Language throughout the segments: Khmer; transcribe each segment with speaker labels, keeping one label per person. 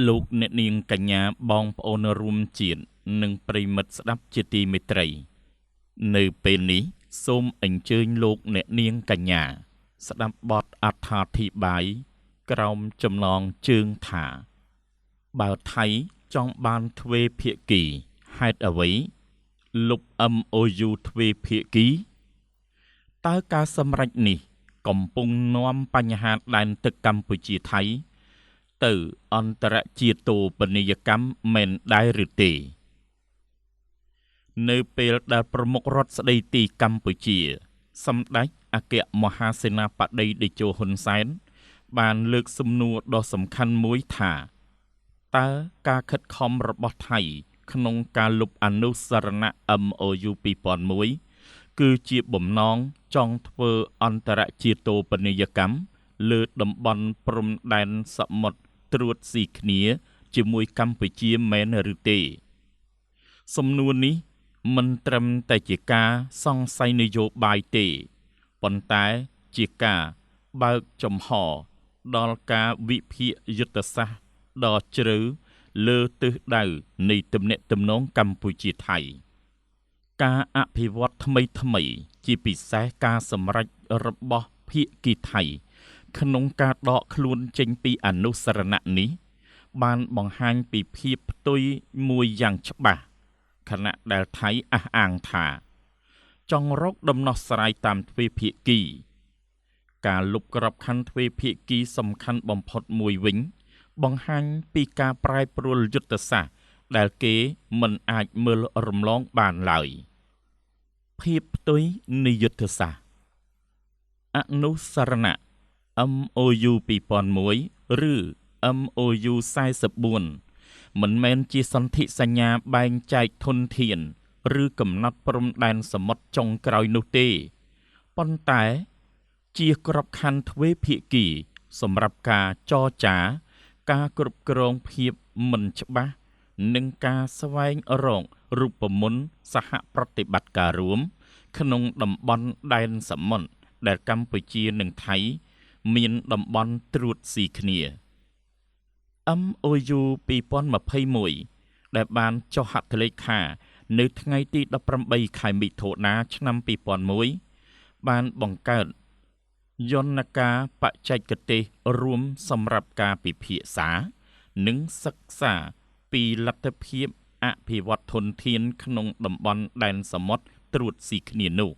Speaker 1: លោកអ្នកនាងកញ្ញាបងប្អូនរួមជាតិនិងប្រិមិត្តស្ដាប់ជាទីមេត្រីនៅពេលនេះសូមអញ្ជើញលោកអ្នកនាងកញ្ញាស្ដាប់បទអត្ថាធិប្បាយក្រោមចំណងជើងថាបើថៃចង់បានទ្វេភាគីហេតុអ្វីលុប MOU ទ្វេភាគីតើការសម្រេចនេះកំពុងនាំបញ្ហាដែនទឹកកម្ពុជាថៃទៅអន្តរជាតិតូបនីយកម្មមែនដែរឬទេនៅពេលដែលប្រមុខរដ្ឋស្ដីទីកម្ពុជាសម្ដេចអគ្គមហាសេនាបតីតេជោហ៊ុនសែនបានលើកសំណួរដ៏សំខាន់មួយថាតើការខិតខំរបស់ថៃក្នុងការលុបអនុស្សរណៈ MOU 2001គឺជាបំណងចង់ធ្វើអន្តរជាតិតូបនីយកម្មលើតំបន់ព្រំដែនសមុទ្រត្រួតស៊ីគ្នាជាមួយកម្ពុជាមែនឬទេសំណួរនេះមិនត្រឹមតែជាការសង្ស័យនយោបាយទេប៉ុន្តែជាការបើកចំហដល់ការវិភាគយុទ្ធសាស្ត្រដ៏ជ្រៅលើទិសដៅនៃទំនាក់ទំនងកម្ពុជាថៃការអភិវឌ្ឍថ្មីជាពិសេសការសម្រេចរបស់ភាគីថៃក្នុងការដកខ្លួនចេញពីអនុស្សរណៈនេះបានបង្ហាញពីភាពផ្ទុយមួយយ៉ាងច្បាស់ខណៈដែលថៃអះអាងថាចង់រកដំណោះស្រាយតាមទ្វេភាគីការលុបក្របខ័ណ្ឌទ្វេភាគីសំខាន់បំផុតមួយវិញបង្ហាញពីការប្រែប្រួលយុទ្ធសាស្ត្រដែលគេមិនអាចមើលរំលងបានឡើយភាពផ្ទុយនៃយុទ្ធសាស្ត្រអនុស្សរណៈ MOU 2001 ឬ MOU 44មិនមែនជាសន្ធិសញ្ញាបែងចែកធនធានឬកំណត់ព្រំដែនសមុទ្រចុងក្រោយនោះទេប៉ុន្តែជាក្របខ័ណ្ឌទ្វេភាគីសម្រាប់ការចរចាការគ្រប់គ្រងភាពមិនច្បាស់និងការស្វែងរករូបមន្តសហប្រតិបត្តិការរួមក្នុងតំបន់ដែនសមុទ្រដែលកម្ពុជានិងថៃមានតំបន់ត្រួតស៊ីគ្នា MOU 2021ដែលបានចុះហត្ថលេខានៅថ្ងៃទី18ខែមិថុនាឆ្នាំ2001បានបង្កើតយន្តការបច្ចេកទេសរួមសម្រាប់ការពិភាក្សានិងសិក្សាពីលទ្ធភាពអភិវឌ្ឍធនធានក្នុងតំបន់ដែនសមុទ្រត្រួតស៊ីគ្នានោះ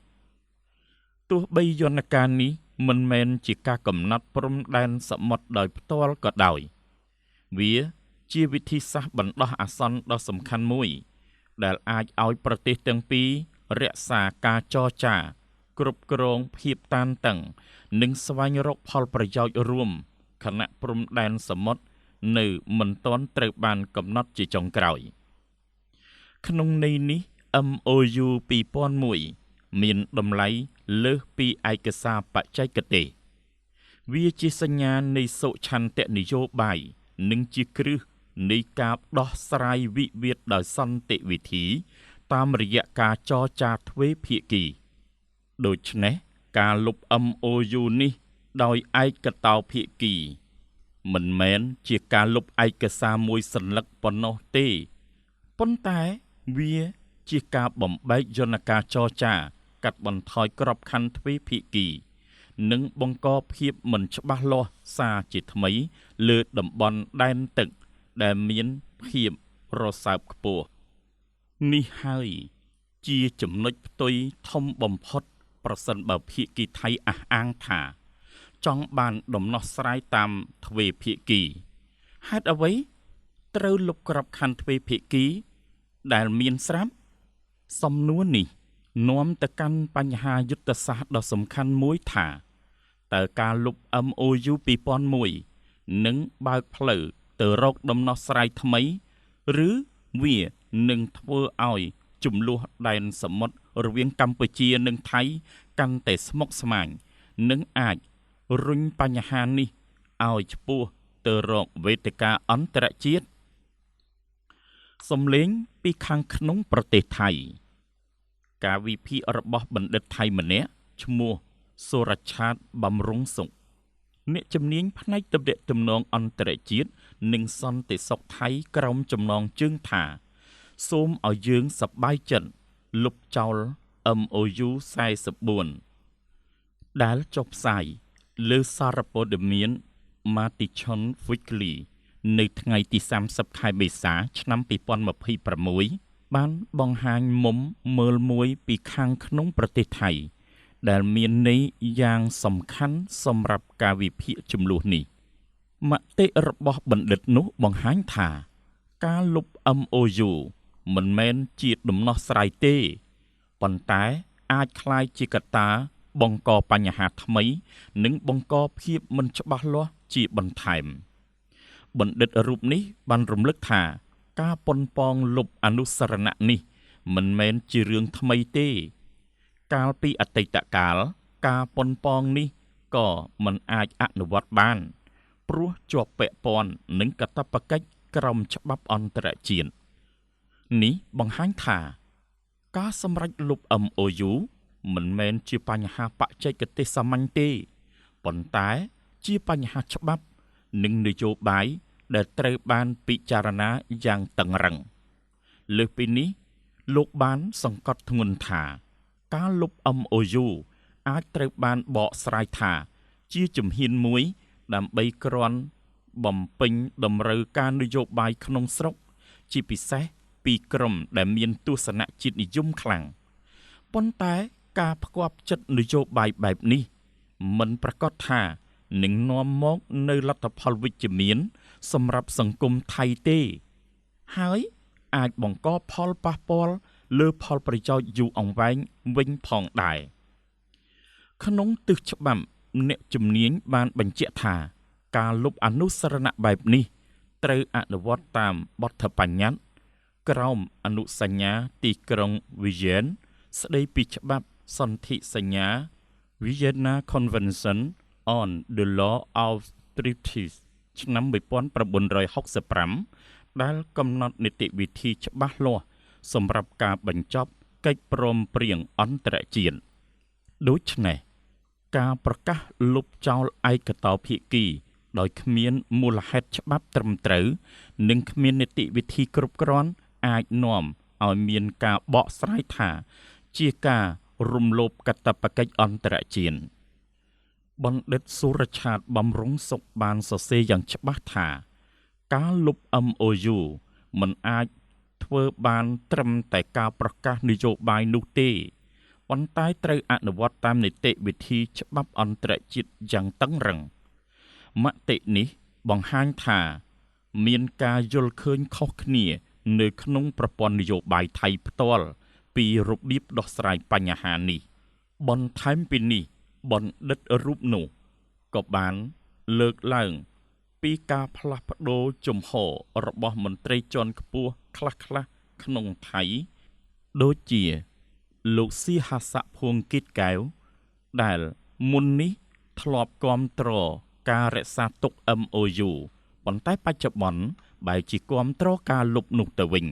Speaker 1: ទោះបីយន្តការនេះមិនមែនជាការកំណត់ព្រំដែនសមុទ្រដោយផ្ទាល់ក៏ដោយវាជាវិធីសាស្ត្របណ្ដោះអាសន្នដ៏សំខាន់មួយដែលអាចឲ្យប្រទេសទាំងពីររក្សាការចរចាគ្រប់គ្រងភាពតានតឹងនិងស្វែងរកផលប្រយោជន៍រួមខណៈព្រំដែនសមុទ្រនៅមិនទាន់ត្រូវបានកំណត់ជាចុងក្រោយក្នុងន័យនេះ MOU 2001មានតម្លៃលើសពីឯកសារបច្ចេកទេសវាជាសញ្ញានៃសុឆន្ទៈនយោបាយនិងជាគ្រឹះនៃការដោះស្រាយវិវាទដោយសន្តិវិធីតាមរយៈការចរចាទ្វេភាគីដូច្នេះការលុប MOU នេះដោយឯកតោភាគីមិនមែនជាការលុបឯកសារមួយសន្លឹកប៉ុណ្ណោះទេប៉ុន្តែវាជាការបំបែកយន្តការចរចាកាត់បន្ថយក្របខ័ណ្ឌទ្វេភាគីនិងបង្កភាពមិនច្បាស់លាស់សារជាថ្មីលើតំបន់ដែនទឹកដែលមានភាពរសើបខ្ពស់នេះហើយជាចំណុចផ្ទុយធំបំផុតប្រសិនបើភាគីថៃអះអាងថាចង់បានដំណោះស្រាយតាមទ្វេភាគីហេតុអ្វីត្រូវលុបក្របខ័ណ្ឌទ្វេភាគីដែលមានស្រាប់សំណួរនេះនាំទៅកាន់បញ្ហាយុទ្ធសាស្ត្រដ៏សំខាន់មួយថាតើការលុប MOU 2001នឹងបើកផ្លូវទៅរកដំណោះស្រាយថ្មីឬវានឹងធ្វើឲ្យជម្លោះដែនសមុទ្ររវាងកម្ពុជានិងថៃកាន់តែស្មុគស្មាញនិងអាចរុញបញ្ហានេះឲ្យឆ្ពោះទៅរកវេទិកាអន្តរជាតិសំឡេងពីខាងក្នុងប្រទេសថៃការវិភាគរបស់បណ្ឌិតថៃម្នាក់ឈ្មោះសូរឆាតបំរុងសុខអ្នកជំនាញផ្នែកទំនាក់ទំនងអន្តរជាតិ និងសន្តិសុខថៃក្រោមចំណងជើងថាសូមឲ្យយើងសប្បាយចិត្តលុបចោល MOU 44ដែលចុះផ្សាយលើសារព័ត៌មាន Matichon Weekly នៅថ្ងៃទី30 ខែមេសា ឆ្នាំ2026បានបង្ហាញមុំមើលមួយពីខាងក្នុងប្រទេសថៃដែលមានន័យយ៉ាងសំខាន់សម្រាប់ការវិភាគជម្លោះនេះមតិរបស់បណ្ឌិតនោះបង្ហាញថាការលុប MOU មិនមែនជាដំណោះស្រាយទេប៉ុន្តែអាចក្លាយជាកត្តាបង្កបញ្ហាថ្មីនិងបង្កភាពមិនច្បាស់លាស់ជាបន្ថែមបណ្ឌិតរូបនេះបានរំលឹកថាការប៉ុនប៉ងលុបអនុស្សរណៈនេះមិនមែនជារឿងថ្មីទេកាលពីអតីតកាលការប៉ុនប៉ងនេះក៏មិនអាចអនុវត្តបានព្រោះជាប់ពាក់ព័ន្ធនឹងកាតព្វកិច្ចក្រមច្បាប់អន្តរជាតិនេះបង្ហាញថាការសម្រេចលុប MOU មិនមែនជាបញ្ហាបច្ចេកទេសសាមញ្ញទេប៉ុន្តែជាបញ្ហាច្បាប់និងនយោបាយដែលត្រូវបានពិចារណាយ៉ាងតឹងរ៉ឹងលើសពីនេះលោកបានសង្កត់ធ្ងន់ថាការលុប MOU អាចត្រូវបានបកស្រាយថាជាជំហានមួយដើម្បីគ្រាន់បំពេញតម្រូវការនយោបាយក្នុងស្រុកជាពិសេសពីក្រុមដែលមានទស្សនៈជាតិនិយមខ្លាំងប៉ុន្តែការផ្គាប់ចិត្តនយោបាយបែបនេះមិនប្រកាសថានឹងនាំមកនៅលទ្ធផលវិជ្ជមានសម្រាប់សង្គមថៃទេហើយអាចបង្កផលប៉ះពាល់លើផលប្រយោជន៍យូរអង្វែងវិញផងដែរក្នុងទិសច្បាប់អ្នកជំនាញបានបញ្ជាក់ថាការលុបអនុស្សរណៈបែបនេះត្រូវអនុវត្តតាមបទបញ្ញត្តិក្រោមអនុសញ្ញាទីក្រុងវីយ៉ែនស្ដីពីច្បាប់សន្ធិសញ្ញា Vienna Convention on the Law of Treaties ឆ្នាំ1965ដែលកំណត់នីតិវិធីច្បាស់លាស់សម្រាប់ការបញ្ចប់កិច្ចព្រមព្រៀងអន្តរជាតិដូច្នេះការប្រកាសលុបចោលឯកតោភាគីដោយគ្មានមូលហេតុច្បាប់ត្រឹមត្រូវនិងគ្មាននីតិវិធីគ្រប់គ្រាន់អាចនាំឲ្យមានការបកស្រាយថាជាការរំលោភកាតព្វកិច្ចអន្តរជាតិបណ្ឌិតសុរឆាតបំរុងសុខបានសរសេរយ៉ាងច្បាស់ថាការលុប MOU មិនអាចធ្វើបានត្រឹមតែការប្រកាសនយោបាយនោះទេប៉ុន្តែត្រូវអនុវត្តតាមនីតិវិធីច្បាប់អន្តរជាតិយ៉ាងតឹងរ៉ឹងមតិនេះបង្ហាញថាមានការយល់ឃើញខុសគ្នានៅក្នុងប្រព័ន្ធនយោបាយថៃផ្ទាល់ពីរបៀបដោះស្រាយបញ្ហានេះបន្ថែមពីនេះបណ្ឌិតរូបនោះក៏បានលើកឡើងពីការផ្លាស់ប្ដូរជំហររបស់មន្ត្រីជាន់ខ្ពស់ខ្លះៗក្នុងថៃដូចជាលោកស៊ីហាសៈភួងគិតកែវដែលមុននេះធ្លាប់គាំទ្រការរក្សាទុក MOU ប៉ុន្តែបច្ចុប្បន្នបែរជាគាំទ្រការលុបនោះទៅវិញ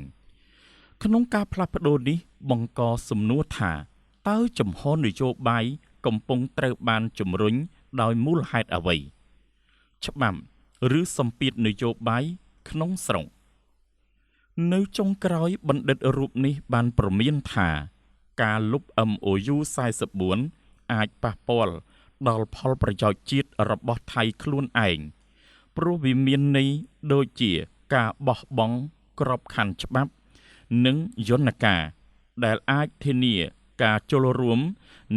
Speaker 1: ក្នុងការផ្លាស់ប្ដូរនេះបង្កសំណួរថាតើជំហរនយោបាយកំពុងត្រូវបានជំរុញដោយមូលហេតុអ្វីច្បាប់ឬសម្ពាធនយោបាយក្នុងស្រុកនៅចុងក្រោយបណ្ឌិតរូបនេះបានព្រមានថាការលុប MOU 44អាចប៉ះពាល់ដល់ផលប្រយោជន៍ជាតិរបស់ថៃខ្លួនឯងព្រោះវាមានន័យដូចជាការបោះបង់ក្របខ័ណ្ឌច្បាប់និងយន្តការដែលអាចធានាការចូលរួម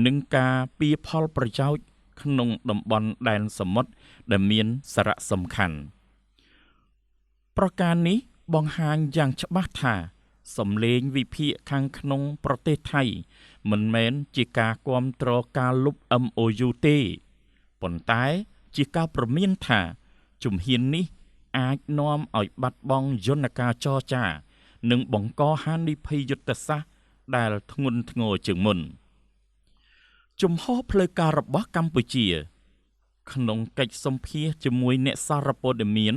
Speaker 1: និងការពារផលប្រយោជន៍ក្នុងតំបន់ដែនសមុទ្រដែលមានសារៈសំខាន់ប្រការនេះបង្ហាញយ៉ាងច្បាស់ថាសំឡេងវិភាគខាងក្នុងប្រទេសថៃមិនមែនជាការគាំទ្រការលុប MOU ទេប៉ុន្តែជាការព្រមានថាជំហាននេះអាចនាំឲ្យបាត់បង់យន្តការចរចានិងបង្កហានិភ័យយុទ្ធសាស្ត្រដែលធ្ងន់ធ្ងរជាងមុនជំហរផ្លូវការរបស់កម្ពុជាក្នុងកិច្ចសម្ភាសជាមួយអ្នកសារព័ត៌មាន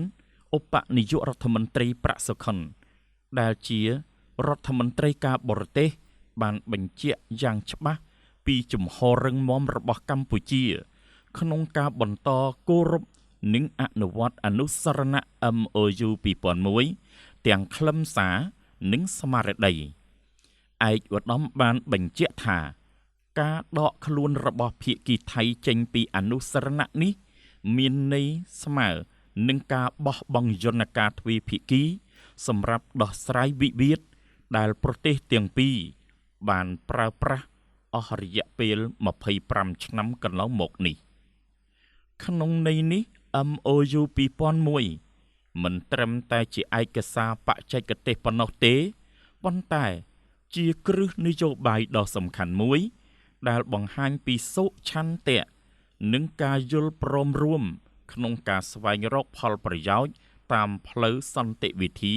Speaker 1: ឧបនាយករដ្ឋមន្ត្រីប្រាក់សុខុនដែលជារដ្ឋមន្ត្រីការបរទេសបានបញ្ជាក់យ៉ាងច្បាស់ពីជំហររឹងមាំរបស់កម្ពុជាក្នុងការបន្តគោរព និងអនុវត្តអនុស្សរណៈ MOU 2001ទាំងខ្លឹមសារនិងស្មារតីឯកឧត្តមបានបញ្ជាក់ថាការដកខ្លួនរបស់ភាគីថៃចេញពីអនុស្សរណៈនេះមានន័យស្មើនឹងការបោះបង់យន្តការទ្វេភាគីសម្រាប់ដោះស្រាយវិវាទដែលប្រទេសទាំងពីរបានប្រើប្រាស់អស់រយៈពេល25ឆ្នាំកន្លងមកនេះក្នុងន័យនេះ MOU 2001មិនត្រឹមតែជាឯកសារបច្ចេកទេសប៉ុណ្ណោះទេប៉ុន្តែជាគ្រឹះនយោបាយដ៏សំខាន់មួយដែលបង្ហាញពីសុឆន្ទៈនិងការយល់ព្រមរួមក្នុងការស្វែងរកផលប្រយោជន៍តាមផ្លូវសន្តិវិធី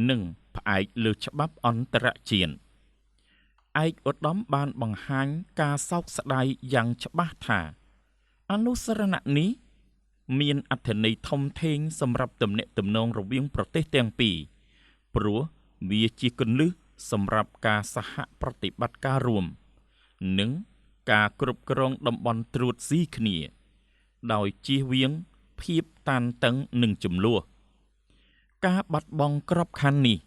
Speaker 1: និងផ្អែកលើច្បាប់អន្តរជាតិឯកឧត្តមបានបង្ហាញការសោកស្ដាយយ៉ាងច្បាស់ថាអនុស្សរណៈនេះមានអត្ថន័យធំធេងសម្រាប់ទំនាក់ទំនងរវាងប្រទេសទាំងពីរព្រោះវាជាគន្លឹះសម្រាប់ការសហប្រតិបត្តិការរួមនិងការគ្រប់គ្រងតំបន់ត្រួតស៊ីគ្នាដោយជៀសវាងភាពតានតឹងនិងជម្លោះការបាត់បង់ក្របខ័ណ្ឌនេះ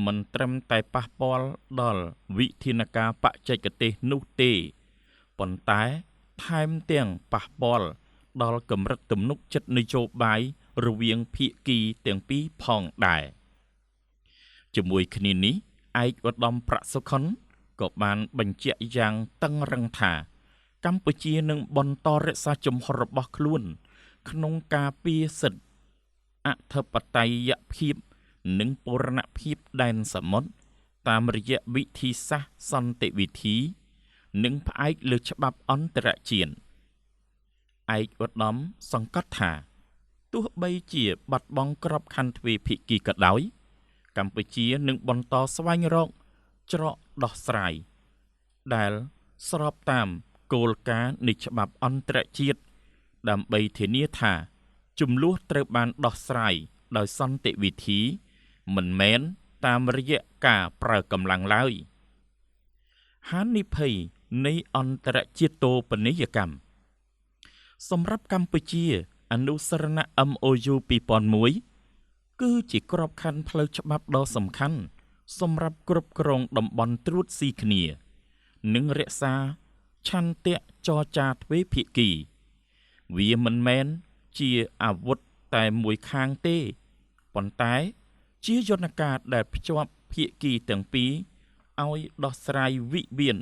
Speaker 1: មិនត្រឹមតែប៉ះពាល់ដល់វិធានការបច្ចេកទេសនោះទេប៉ុន្តែថែមទាំងប៉ះពាល់ដល់កម្រិតទំនុកចិត្តនយោបាយរវាងភាគីទាំងពីរផងដែរជាមួយគ្នានេះឯកឧត្តមប្រាក់សុខុនក៏បានបញ្ជាក់យ៉ាងតឹងរ៉ឹងថាកម្ពុជានឹងបន្តរក្សាជំហររបស់ខ្លួនក្នុងការពារសិទ្ធិអធិបតេយ្យភាពនិងបូរណភាពដែនសមុទ្រតាមរយៈវិធីសាស្ត្រសន្តិវិធីនិងផ្អែកលើច្បាប់អន្តរជាតិឯកឧត្តមសង្កត់ថាទោះបីជាបាត់បង់ក្របខ័ណ្ឌទ្វេភាគីក៏ដោយកម្ពុជានឹងបន្តស្វែងរកច្រកដោះស្រាយដែលស្របតាមគោលការណ៍នៃច្បាប់អន្តរជាតិដើម្បីធានាថាជម្លោះត្រូវបានដោះស្រាយដោយសន្តិវិធីមិនមែនតាមរយៈការប្រើកម្លាំងឡើយហានិភ័យនៃអន្តរជាតិបនីយកម្មសម្រាប់កម្ពុជាអនុស្សរណៈ MOU 2001គឺជាក្របខ័ណ្ឌផ្លូវច្បាប់ដ៏សំខាន់សម្រាប់គ្រប់គ្រងតំបន់ត្រួតស៊ីគ្នានិងរក្សាឆន្ទៈចរចាទ្វេភាគីវាមិនមែនជាអាវុធតែមួយខាងទេប៉ុន្តែជាយន្តការដែលភ្ជាប់ភាគីទាំងពីរឲ្យដោះស្រាយវិវាទ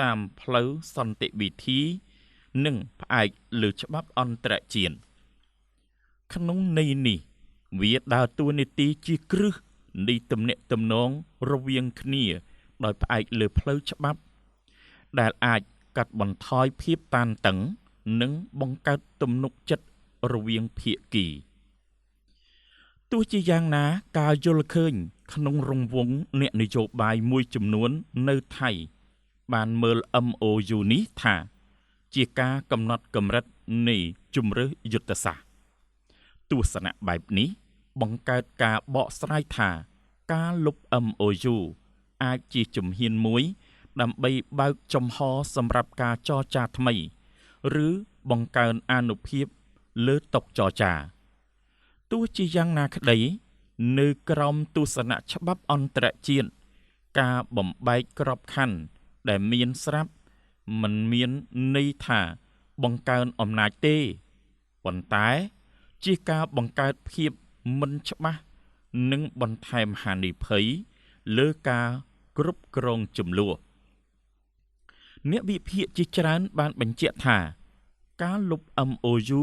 Speaker 1: តាមផ្លូវសន្តិវិធីនិងផ្អែកលើច្បាប់អន្តរជាតិក្នុងន័យនេះវាដើរតួនាទីជាគ្រឹះនៃទំនាក់ទំនងរវាងគ្នាដោយផ្អែកលើផ្លូវច្បាប់ដែលអាចកាត់បន្ថយភាពតានតឹងនិងបង្កើតទំនុកចិត្តរវាងភាគីទោះជាយ៉ាងណាការយល់ឃើញក្នុងរង្វង់អ្នកនយោបាយមួយចំនួននៅថៃបានមើល MOU នេះថាជាការកំណត់កម្រិតនៃជម្រើសយុទ្ធសាស្ត្រទស្សនៈបែបនេះបង្កើតការបកស្រាយថាការលុប MOU អាចជាជំហានមួយដើម្បីបើកចំហសម្រាប់ការចរចាថ្មីឬបង្កើនអានុភាពលើតុចរចាទោះជាយ៉ាងណាក្តីនៅក្រោមទស្សនៈច្បាប់អន្តរជាតិការបំបែកក្របខ័ណ្ឌដែលមានស្រាប់មិនមានន័យថាបង្កើនអំណាចទេប៉ុន្តែជាការបង្កើតភាពមិនច្បាស់និងបន្ថែមហានិភ័យលើការគ្រប់គ្រងជម្លោះអ្នកវិភាគជាច្រើនបានបញ្ជាក់ថាការលុប MOU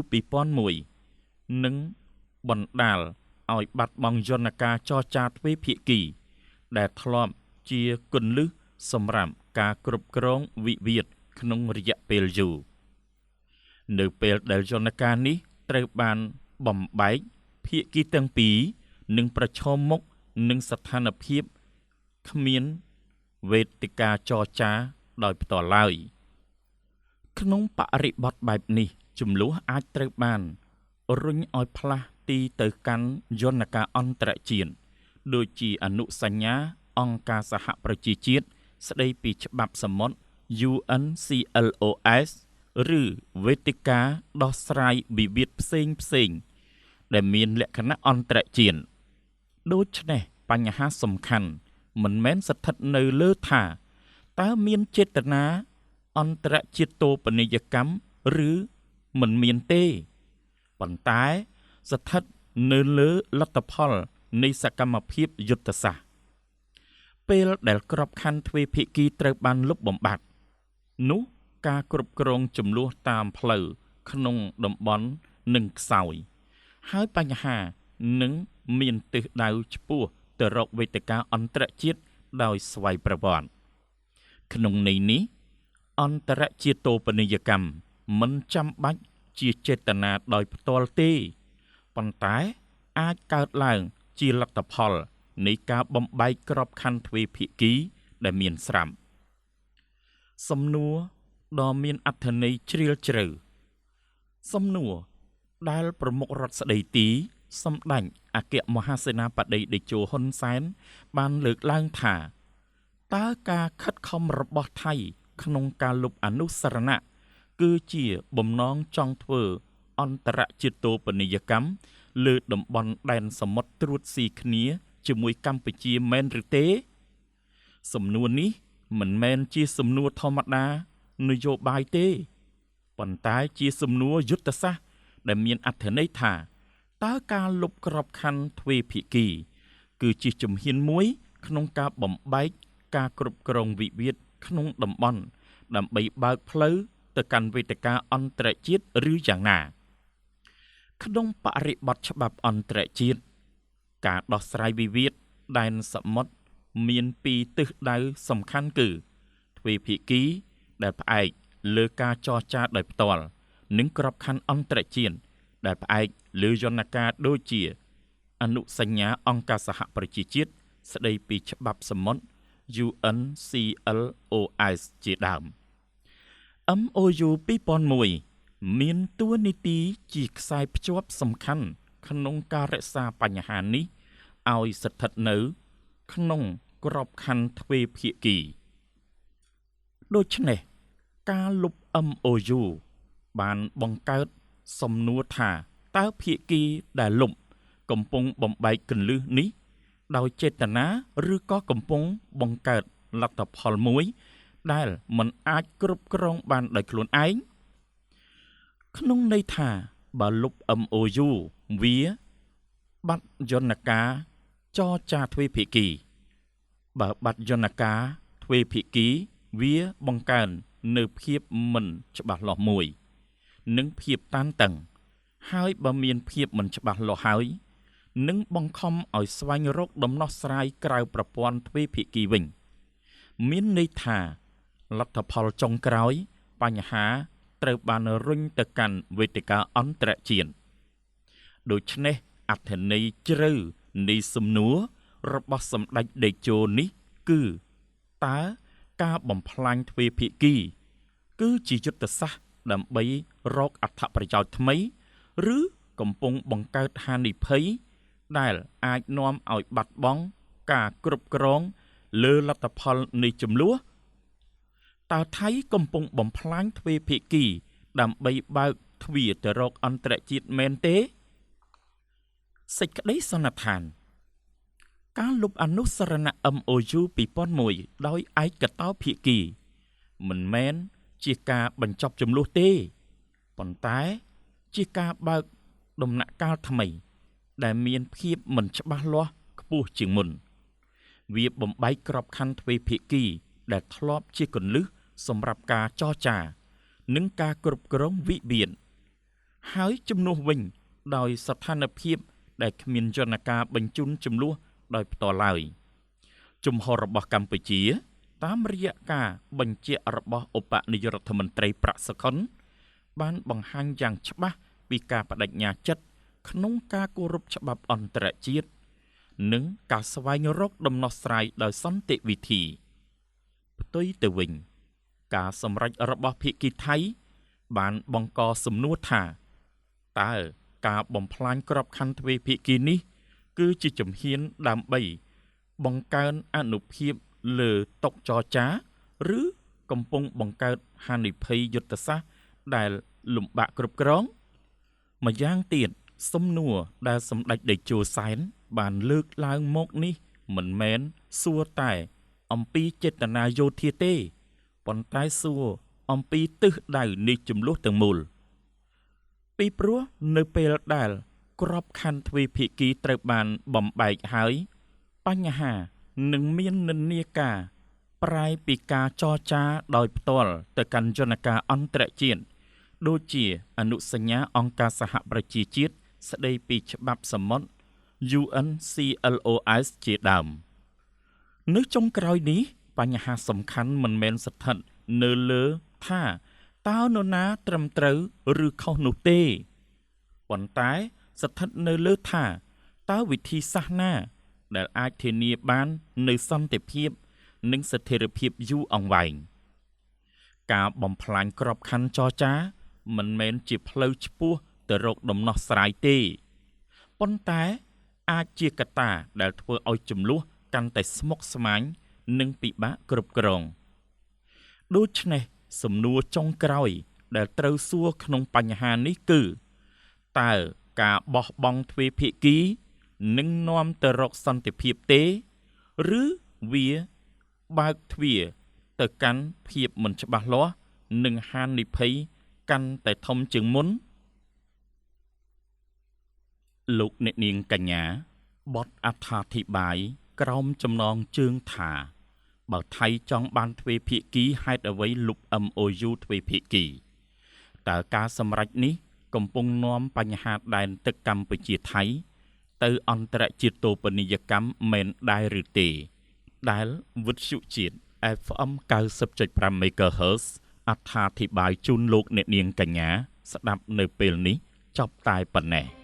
Speaker 1: 2001នឹងបណ្ដាលឲ្យបាត់បង់យន្តការចរចាទ្វេភាគីដែលធ្លាប់ជាគន្លឹះសម្រាប់ការគ្រប់គ្រងវិវាទក្នុងរយៈពេលយូរនៅពេលដែលយន្តការនេះត្រូវបានបំបែកភាគីទាំងពីរនឹងប្រឈមមុខនឹងស្ថានភាពគ្មានវេទិកាចរចាដោយផ្ទាល់ឡើយក្នុងបរិបទបែបនេះជម្លោះអាចត្រូវបានរុញឲ្យផ្លាស់ទីទៅកាន់យន្តការអន្តរជាតិដូចជាអនុសញ្ញាអង្គការសហប្រជាជាតិស្តីពីច្បាប់សមុទ្រ UNCLOS ឬវេទិកាដោះស្រាយវិវាទផ្សេងដែលមានលក្ខណៈអន្តរជាតិដូច្នេះបញ្ហាសំខាន់មិនមែនស្ថិតនៅលើថាតើមានចេតនាអន្តរជាតិតូបនីយកម្មឬមិនមានទេប៉ុន្តែស្ថិតនៅលើលទ្ធផលនៃសកម្មភាពយុទ្ធសាស្ត្រពេលដែលក្របខ័ណ្ឌទ្វេភាគីត្រូវបានលុបបំបាត់នោះការគ្រប់គ្រងចំនួនតាមផ្លូវក្នុងតំបន់នឹងខ្សោយហើយបញ្ហានឹងមានទិសដៅឆ្ពោះទៅរកវេទិកាអន្តរជាតិដោយស្វ័យប្រវត្តិក្នុងន័យនេះអន្តរជាតិតូបនីយកម្មមិនចាំបាច់ជាចេតនាដោយផ្ទាល់ទេប៉ុន្តែអាចកើតឡើងជាលទ្ធផលនៃការបំបែកក្របខ័ណ្ឌទ្វេភាគីដែលមានស្រាប់សំណួរដ៏មានអត្ថន័យជ្រាលជ្រៅសំណួរដែលប្រមុខរដ្ឋស្ដីទីសម្ដេចអគ្គមហាសេនាបតីតេជោហ៊ុនសែនបានលើកឡើងថាតើការខិតខំរបស់ថៃក្នុងការលុបអនុស្សរណៈគឺជាបំណងចង់ធ្វើអន្តរជាតិតូបនីយកម្មលើតំបន់ដែនសមុទ្រត្រួតស៊ីគ្នាជាមួយកម្ពុជាមែនឬទេសំណួរនេះមិនមែនជាសំណួរធម្មតានយោបាយទេប៉ុន្តែជាសំណួរយុទ្ធសាស្ត្រដែលមានអត្ថន័យថាតើការលុបក្របខ័ណ្ឌទ្វេភាគីគឺជាជំហានមួយក្នុងការបំបែកការគ្រប់គ្រងវិវាទក្នុងតំបន់ដើម្បីបើកផ្លូវទៅកាន់វេទិកាអន្តរជាតិឬយ៉ាងណាក្នុងបរិបទច្បាប់អន្តរជាតិការដោះស្រាយវិវាទដែនសមុទ្រមានពីរទិសដៅសំខាន់គឺទ្វេភាគីដែលផ្អែកលើការចរចាដោយផ្ទាល់និងក្របខ័ណ្ឌអន្តរជាតិដែលផ្អែកលើយន្តការដូចជាអនុសញ្ញាអង្គការសហប្រជាជាតិស្ដីពីច្បាប់សមុទ្រ UNCLOS ជាដើម MOU 2001មានតួនាទីជាខ្សែភ្ជាប់សំខាន់ក្នុងការរក្សាបញ្ហានេះឲ្យស្ថិតនៅក្នុងក្របខ័ណ្ឌទ្វេភាគីដូច្នេះការលុប MOU បានបង្កើតសំណួរថាតើភាគីដែលលុបកំពុងបំបែកគន្លឹះនេះដោយចេតនាឬក៏កំពុងបង្កើតលទ្ធផលមួយដែលមិនអាចគ្រប់គ្រងបានដោយខ្លួនឯងក្នុងន័យថាបើលុប MOU វាបាត់យន្តការចរចាទ្វេភាគីបើបាត់យន្តការទ្វេភាគីវាបង្កើននៅភាពមិនច្បាស់លាស់មួយនិងភាពតានតឹងហើយបើមានភាពមិនច្បាស់លាស់ហើយនឹងបង្ខំឲ្យស្វែងរកដំណោះស្រាយក្រៅប្រព័ន្ធទ្វេភាគីវិញមានន័យថាលទ្ធផលចុងក្រោយបញ្ហាត្រូវបានរុញទៅកាន់វេទិកាអន្តរជាតិដូច្នេះអត្ថន័យជ្រៅនៃសំណួររបស់សម្ដេចតេជោនេះគឺតើការបំផ្លាញទ្វេភាគីគឺជាយុទ្ធសាស្ត្រដើម្បីរកអត្ថប្រយោជន៍ថ្មីឬកំពុងបង្កើតហានិភ័យដែលអាចនាំឲ្យបាត់បង់ការគ្រប់គ្រងលើលទ្ធផលនៃជម្លោះតើថៃកំពុងបំផ្លាញទ្វេភាគីដើម្បីបើកទ្វារទៅរកអន្តរជាតិមែនទេសេចក្តីសន្និដ្ឋានការលុបអនុស្សរណៈ MOU 2001ដោយឯកតោភាគីមិនមែនជាការបញ្ចប់ជម្លោះទេប៉ុន្តែជាការបើកដំណាក់កាលថ្មីដែលមានភាពមិនច្បាស់លាស់ខ្ពស់ជាងមុនវាបំបែកក្របខ័ណ្ឌទ្វេភាគីដែលធ្លាប់ជាគន្លឹះសម្រាប់ការចរចានិងការគ្រប់គ្រងវិវាទហើយជំនួសវិញដោយស្ថានភាពដែលគ្មានយន្តការបញ្ជូនជម្លោះដោយផ្ទាល់ឡើយជំហររបស់កម្ពុជាតាមរយៈការបញ្ជាក់របស់ឧបនាយករដ្ឋមន្ត្រីប្រាក់សុខុនបានបង្ហាញយ៉ាងច្បាស់ពីការបដិញ្ញាចិត្តក្នុងការគោរពច្បាប់អន្តរជាតិនិងការស្វែងរកដំណោះស្រាយដោយសន្តិវិធីផ្ទុយទៅវិញការសម្រេចរបស់ភាគីថៃបានបង្កសំណួរថាតើការបំផ្លាញក្របខ័ណ្ឌទ្វេភាគីនេះគឺជាជំហានដើម្បីបង្កើនអានុភាពលើតុចរចាឬកំពុងបង្កើតហានិភ័យយុទ្ធសាស្ត្រ ដែលលំបាកគ្រប់គ្រងម្យ៉ាងទៀតសំណួរដែលសម្ដេចតេជោសែនបានលើកឡើងមកនេះមិនមែនសួរតែអំពីចេតនាយោធាទេប៉ុន្តែសួរអំពីទិសដៅនៃចំនួនទាំងមូលពីព្រោះនៅពេលដែលក្របខ័ណ្ឌទ្វេភាគីត្រូវបានបំបែកហើយបញ្ហានឹងមាននិន្នាការប្រែពីការចរចាដោយផ្ទាល់ទៅកាន់យន្តការអន្តរជាតិដូចជាអនុសញ្ញាអង្គការសហប្រជាជាតិស្តីពីច្បាប់សមុទ្រ UNCLOS ជាដើមនៅចុងក្រោយនេះបញ្ហាសំខាន់មិនមែនស្ថិតនៅលើថាតើនរណាត្រឹមត្រូវឬខុសនោះទេប៉ុន្តែស្ថិតនៅលើថាតើវិធីសាស្ត្រណាដែលអាចធានាបាននូវសន្តិភាពនិងស្ថិរភាពយូរអង្វែងការបំផ្លាញក្របខ័ណ្ឌចរចាមិនមែនជាផ្លូវឆ្ពោះទៅរកដំណោះស្រាយទេប៉ុន្តែអាចជាកត្តាដែលធ្វើឲ្យចំនួនកាន់តែស្មុគស្មាញនិងពិបាកគ្រប់គ្រងដូច្នេះសំណួរចុងក្រោយដែលត្រូវសួរក្នុងបញ្ហានេះគឺតើការបោះបង់ទ្វេភាគីនឹងនាំទៅរកសន្តិភាពទេឬវាបើកទ្វារទៅកាន់ភាពមិនច្បាស់លាស់និងហានិភ័យកាន់តែធំជាងមុនលោកអ្នកនាងកញ្ញាបទអត្ថាធិប្បាយក្រោមចំណងជើងថាបើថៃចង់បានទ្វេភាគីហេតុអ្វីលុប MOU ទ្វេភាគីតើការសម្រេចនេះកំពុងនាំបញ្ហាដែនទឹកកម្ពុជាថៃទៅអន្តរជាតិតូបនីយកម្មមែនដែរឬទេដែលវិទ្យុជាតិ FM 90.5 MHz អត្ថាធិប្បាយជូនលោកអ្នកនាងកញ្ញាស្ដាប់នៅពេលនេះចប់តែប៉ុណ្ណេះ